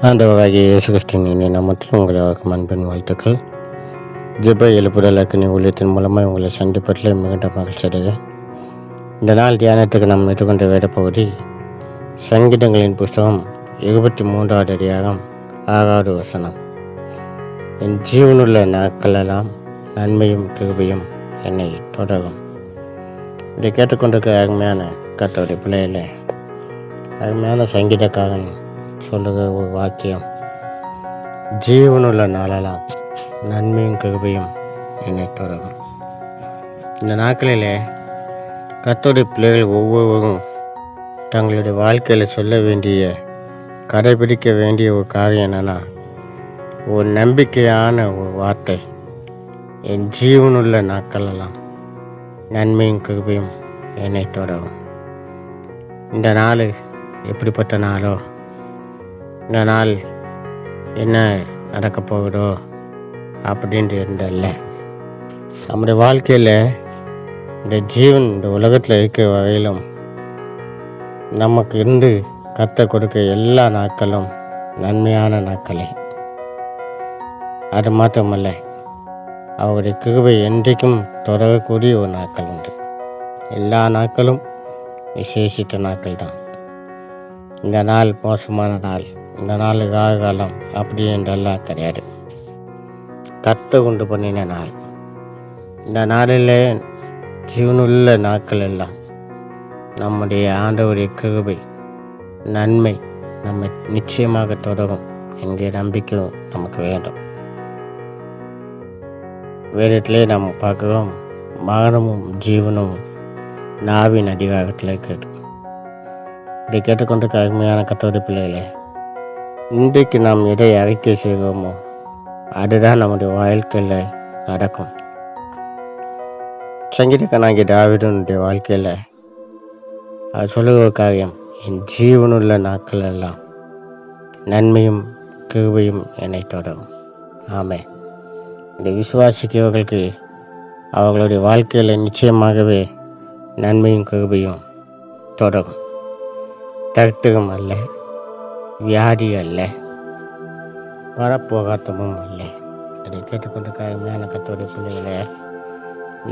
ஆண்டவராகிய இயேசு கிறிஸ்துவின் இனிய நாமத்தில் உங்களுக்கு அன்பின் வாழ்த்துக்கள். ஜெப எழுப்புதல் அக்கினி ஊழியத்தின் மூலமாக உங்களை சந்திப்பதில் மிகுந்த மகிழ்ச்சி அடைகிறேன். இந்த நாள் தியானத்துக்கு நாம் எடுத்துக்கொண்ட வேத பகுதி சங்கீதங்களின் புஸ்தகம் 23வது அதிகாரம் 6வது வசனம். என் ஜீவனுள்ள நாட்களெல்லாம் நன்மையும் கிருபையும் என்னை தொடரும். இதை கேட்டுக்கொண்டிருக்க அருமையான கர்த்தருடைய பிள்ளைகளே, அருமையான சங்கீதக்காரன் சொல்லுகிற ஒரு வாக்கியம், ஜீவனுள்ள நாளெல்லாம் நன்மையும் கிருபையும் என்னை தொடரும். இந்த நாட்களிலே கர்த்தருடைய பிள்ளைகள் ஒவ்வொருவரும் தங்களுடைய வாழ்க்கையில் சொல்ல வேண்டிய, கடைபிடிக்க வேண்டிய ஒரு காரியம் என்னன்னா, ஒரு நம்பிக்கையான ஒரு வார்த்தை, என் ஜீவனுள்ள நாட்களெல்லாம் நன்மையும் கிருபையும் என்னை தொடரும். இந்த நாள் எப்படிப்பட்ட நாளோ, இந்த நாள் என்ன நடக்க போகுதோ அப்படின்ட்டு இருந்தல்ல, நம்முடைய வாழ்க்கையில் இந்த ஜீவன் இந்த உலகத்தில் இருக்கிற வகையிலும் நமக்கு இருந்து கர்த்தர் கொடுக்க எல்லா நாட்களும் நன்மையான நாட்களே. அது மாத்திரமல்ல, அவருடைய கிருபை என்றைக்கும் தொடரக்கூடிய ஒரு நாட்கள் உண்டு. எல்லா நாட்களும் விசேஷித்த நாட்கள் தான். இந்த நாள் மோசமான நாள், இந்த நாள் காலம் அப்படி என்றெல்லாம் கிடையாது. கர்த்தர் உண்டு பண்ணின நாள். இந்த நாளில் ஜீவனுள்ள நாட்கள் எல்லாம் நம்முடைய ஆண்டவருடைய கிருபை, நன்மை நம்மை நிச்சயமாக தொடரும் என்கிற நம்பிக்கை நமக்கு வேண்டும். வேதத்திலே நாம் பார்க்கிறோம், மரணமும் ஜீவனும் நாவின் அதிகாரத்தில் இருக்கிறது. இதை கேட்டுக்கொண்டு அருமையான கர்த்தருடைய பிள்ளைகளே, இன்றைக்கு நாம் எதை அறிக்கை செய்கிறோமோ அதுதான் நம்முடைய வாழ்க்கையில் நடக்கும். சங்கீதக்காரனாகிய தாவீதுடைய வாழ்க்கையில் அது சொல்லுகிற காரியம், என் ஜீவனுள்ள நாட்கள் எல்லாம் நன்மையும் கிருபையும் என்னை தொடரும். ஆமென். இந்த விசுவாசிக்கிறவர்களுக்கு அவர்களுடைய வாழ்க்கையில் நிச்சயமாகவே நன்மையும் கிருபையும் தொடரும். தரித்திரம் அல்ல, வியாதி அல்ல, வரப்போகாத்தமும் அல்ல. அதை கேட்டுக்கொண்டு அருமையான கர்த்தருடைய பிள்ளைகளே,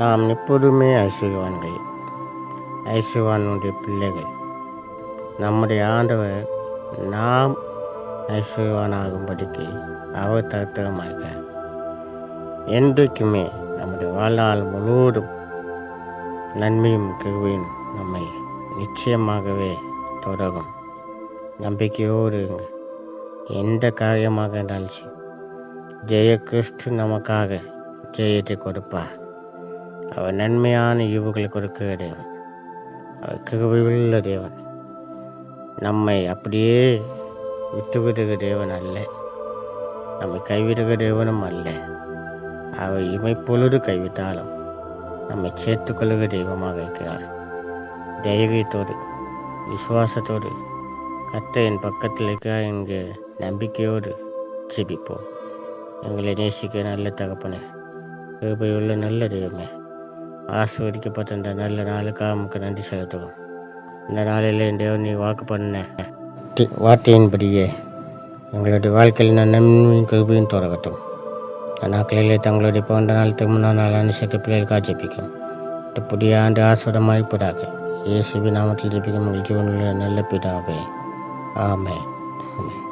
நாம் எப்போதுமே ஐஸ்வர்யவான்கள், ஐஸ்வர்யவானுடைய பிள்ளைகள். நம்முடைய ஆண்டவர் நாம் ஐஸ்வர்யவானாகும்படிக்கு அவர் தரித்திரமாக என்றைக்குமே நம்முடைய வாழ்நாள் முழுவதும் நன்மையும் கிருபையும் நம்மை நிச்சயமாகவே தொடரும். நம்பிக்கையோடு எந்த காரியமாக இருந்தாலும் சரி, ஜெய கிறிஸ்து நமக்காக ஜெயத்தை கொடுப்பார். அவர் நன்மையான ஈவுகளை கொடுக்கிற தேவன், அவர் கிருபையுள்ள தேவன். நம்மை அப்படியே விட்டுவிடுகிற தேவன் அல்ல, நம்மை கைவிடுகிற தேவனும் அல்ல. அவர் இமைப்பொழுது கைவிட்டாலும் நம்மை சேர்த்துக்கொள்ளுகிற தெய்வமாக இருக்கிறார். தைரியத்தோடு, விசுவாசத்தோடு கர்த்தர் என் பக்கத்தில் இருக்கிறார் என்கிற நம்பிக்கையோடு ஜெபிப்போம். எங்களை நேசிக்க நல்ல தகப்பனே, கிருபையுள்ள நல்ல தெய்வமே, ஆசீர்வதிக்கப்பட்ட இந்த நல்ல நாளுக்காக நமக்கு நன்றி செலுத்துவோம். இந்த நாளில் என் தேவன் நீ வாக்கு பண்ண வார்த்தையின்படியே எங்களுடைய வாழ்க்கையில் நன்மையும் கிருபையும் தொடரட்டும். நாட்களிலே தங்களுடைய பிறந்த நாள், திருமண நாள் அனுசரித்த பிள்ளைகளுக்காக ஜெபிக்கும். இந்த புதிய ஆண்டு ஆஸ்வதமாக இருப்பதாக இயேசுவின் நாமத்தில் ஜெபிக்கும் எங்கள் ஜீவனுள்ள நல்ல பிதாவே. ஆமென். ஆமென்.